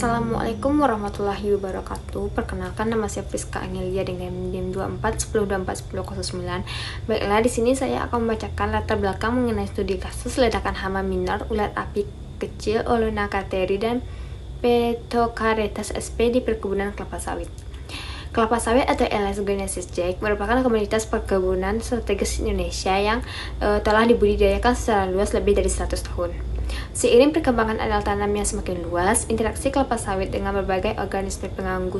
Assalamualaikum warahmatullahi wabarakatuh. Perkenalkan, nama saya Priska Anelia dengan NIM 2410241009. Baiklah, di sini saya akan membacakan latar belakang mengenai studi kasus ledakan hama minor, ulat api kecil, Olonagatteri dan Petocaretas sp di perkebunan kelapa sawit. Kelapa sawit atau LS Genesis Jack merupakan komunitas perkebunan strategis Indonesia yang telah dibudidayakan secara luas lebih dari 100 tahun. Seiring perkembangan areal tanam yang semakin luas, interaksi kelapa sawit dengan berbagai organisme pengganggu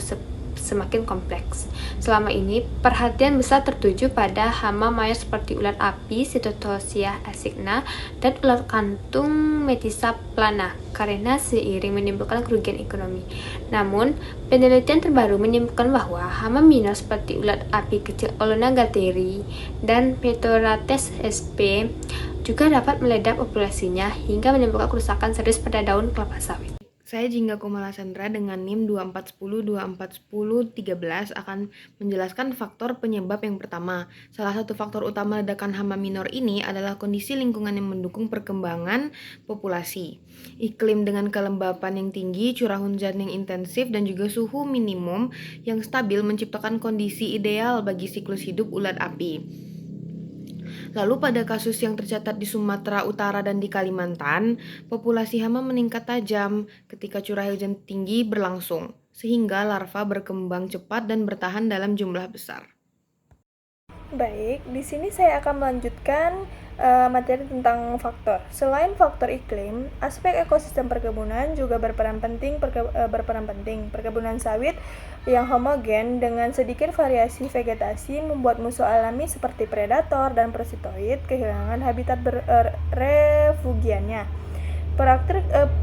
semakin kompleks. Selama ini, perhatian besar tertuju pada hama mayor seperti ulat api, Cetotoxia asigna, dan ulat kantung Metisa plana karena seiring menimbulkan kerugian ekonomi. Namun, penelitian terbaru menyebutkan bahwa hama minor seperti ulat api kecil Olonagatteri dan Petocaretas sp juga dapat meledak populasinya hingga menimbulkan kerusakan serius pada daun kelapa sawit. Saya Jingga Kumala Sandra dengan NIM 2410241013 akan menjelaskan faktor penyebab yang pertama. Salah satu faktor utama ledakan hama minor ini adalah kondisi lingkungan yang mendukung perkembangan populasi. Iklim dengan kelembapan yang tinggi, curah hujan yang intensif, dan juga suhu minimum yang stabil menciptakan kondisi ideal bagi siklus hidup ulat api. Lalu pada kasus yang tercatat di Sumatera Utara dan di Kalimantan, populasi hama meningkat tajam ketika curah hujan tinggi berlangsung, sehingga larva berkembang cepat dan bertahan dalam jumlah besar. Baik, di sini saya akan melanjutkan materi tentang faktor. Selain faktor iklim, aspek ekosistem perkebunan juga berperan penting. Perkebunan sawit yang homogen dengan sedikit variasi vegetasi membuat musuh alami seperti predator dan parasitoid kehilangan habitat refugiannya.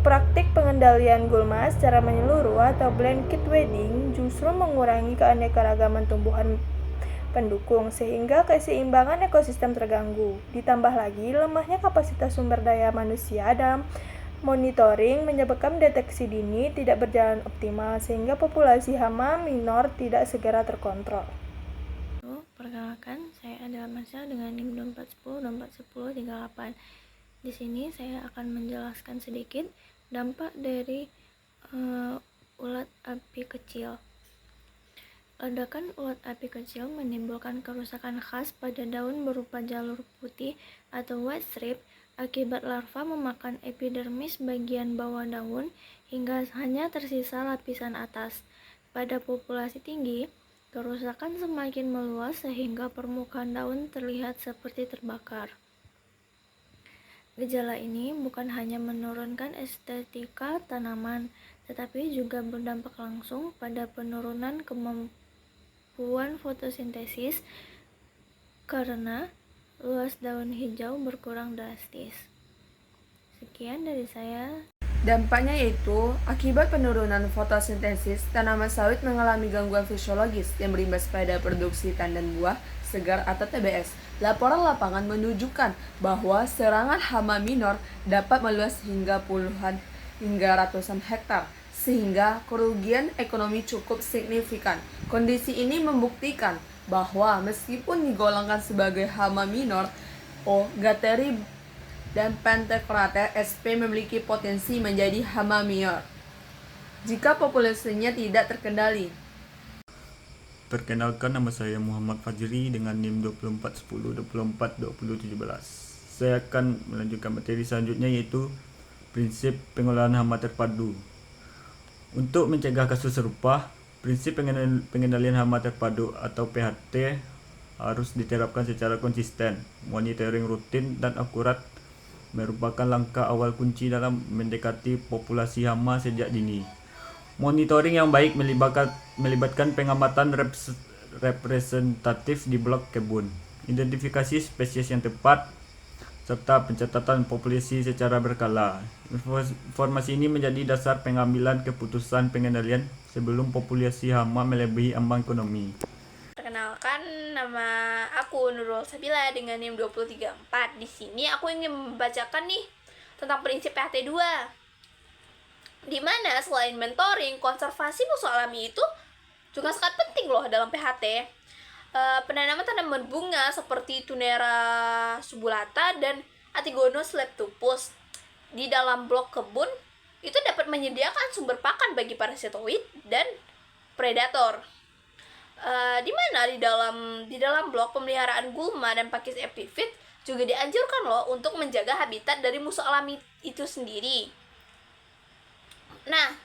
Praktik pengendalian gulma secara menyeluruh atau blanket weeding justru mengurangi keanekaragaman tumbuhan pendukung sehingga keseimbangan ekosistem terganggu. Ditambah lagi lemahnya kapasitas sumber daya manusia dalam monitoring menyebabkan deteksi dini tidak berjalan optimal sehingga populasi hama minor tidak segera terkontrol. Perkenalkan, saya adalah Masya dengan NIM 2410 241038. Di sini saya akan menjelaskan sedikit dampak dari ulat api kecil. Ledakan ulat api kecil menimbulkan kerusakan khas pada daun berupa jalur putih atau white strip akibat larva memakan epidermis bagian bawah daun hingga hanya tersisa lapisan atas. Pada populasi tinggi, kerusakan semakin meluas sehingga permukaan daun terlihat seperti terbakar. Gejala ini bukan hanya menurunkan estetika tanaman, tetapi juga berdampak langsung pada penurunan kemampuan fotosintesis karena luas daun hijau berkurang drastis. Sekian dari saya. Dampaknya yaitu, akibat penurunan fotosintesis, tanaman sawit mengalami gangguan fisiologis yang berimbas pada produksi tandan buah segar atau TBS. Laporan lapangan menunjukkan bahwa serangan hama minor dapat meluas hingga puluhan hingga ratusan hektar, sehingga kerugian ekonomi cukup signifikan. Kondisi ini membuktikan bahwa meskipun digolongkan sebagai hama minor, Olonagatteri dan Petocaretas sp memiliki potensi menjadi hama mayor jika populasinya tidak terkendali. Perkenalkan, nama saya Muhammad Fajri dengan NIM 2410242017. Saya akan melanjutkan materi selanjutnya yaitu prinsip pengolahan hama terpadu. Untuk mencegah kasus serupa, prinsip pengendalian hama terpadu atau PHT harus diterapkan secara konsisten. Monitoring rutin dan akurat merupakan langkah awal kunci dalam mendekati populasi hama sejak dini. Monitoring yang baik melibatkan pengamatan representatif di blok kebun, identifikasi spesies yang tepat, serta pencatatan populasi secara berkala. Informasi ini menjadi dasar pengambilan keputusan pengendalian sebelum populasi hama melebihi ambang ekonomi. Perkenalkan, nama aku Nurul Sabila dengan NIM 2034. Di sini aku ingin membacakan nih tentang prinsip PHT 2. Di mana selain mentoring, konservasi musuh alami itu juga sangat penting loh dalam PHT. Penanaman tanaman bunga seperti Tunera subulata dan Antigonus leptopus di dalam blok kebun itu dapat menyediakan sumber pakan bagi parasitoid dan predator. Di mana di dalam blok pemeliharaan gulma dan pakis epifit juga dianjurkan loh untuk menjaga habitat dari musuh alami itu sendiri. Nah,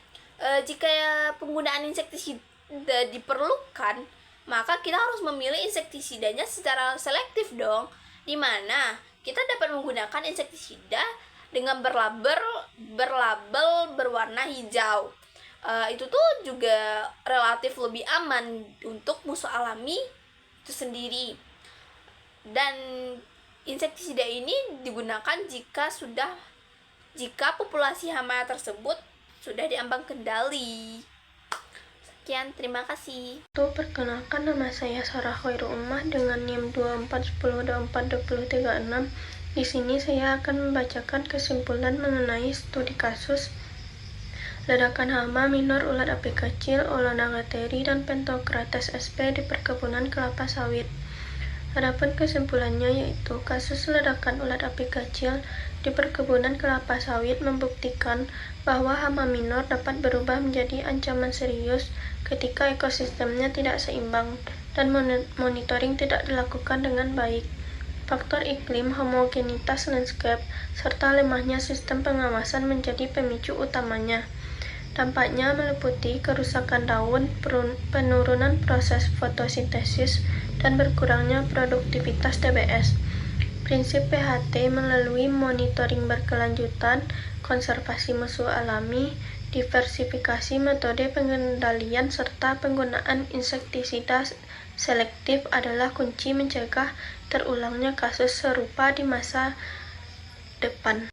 jika penggunaan insektisida diperlukan, maka kita harus memilih insektisidanya secara selektif dong, di mana kita dapat menggunakan insektisida dengan berlabel berwarna hijau. Itu tuh juga relatif lebih aman untuk musuh alami itu sendiri. Dan insektisida ini digunakan jika populasi hama tersebut sudah diambang kendali. Sekian, terima kasih. Perkenalkan, nama saya Sarah Khairu Ummah dengan NIM 2410242036. Di sini saya akan membacakan kesimpulan mengenai studi kasus ledakan hama minor ulat api kecil, Ollonagateria dan Pentocrates sp di perkebunan kelapa sawit. Adapun kesimpulannya yaitu kasus ledakan ulat api kecil di perkebunan kelapa sawit membuktikan bahwa hama minor dapat berubah menjadi ancaman serius ketika ekosistemnya tidak seimbang dan monitoring tidak dilakukan dengan baik. Faktor iklim, homogenitas landscape, serta lemahnya sistem pengawasan menjadi pemicu utamanya. Dampaknya meliputi kerusakan daun, penurunan proses fotosintesis, dan berkurangnya produktivitas TBS. Prinsip PHT melalui monitoring berkelanjutan, konservasi musuh alami, diversifikasi metode pengendalian, serta penggunaan insektisida selektif adalah kunci mencegah terulangnya kasus serupa di masa depan.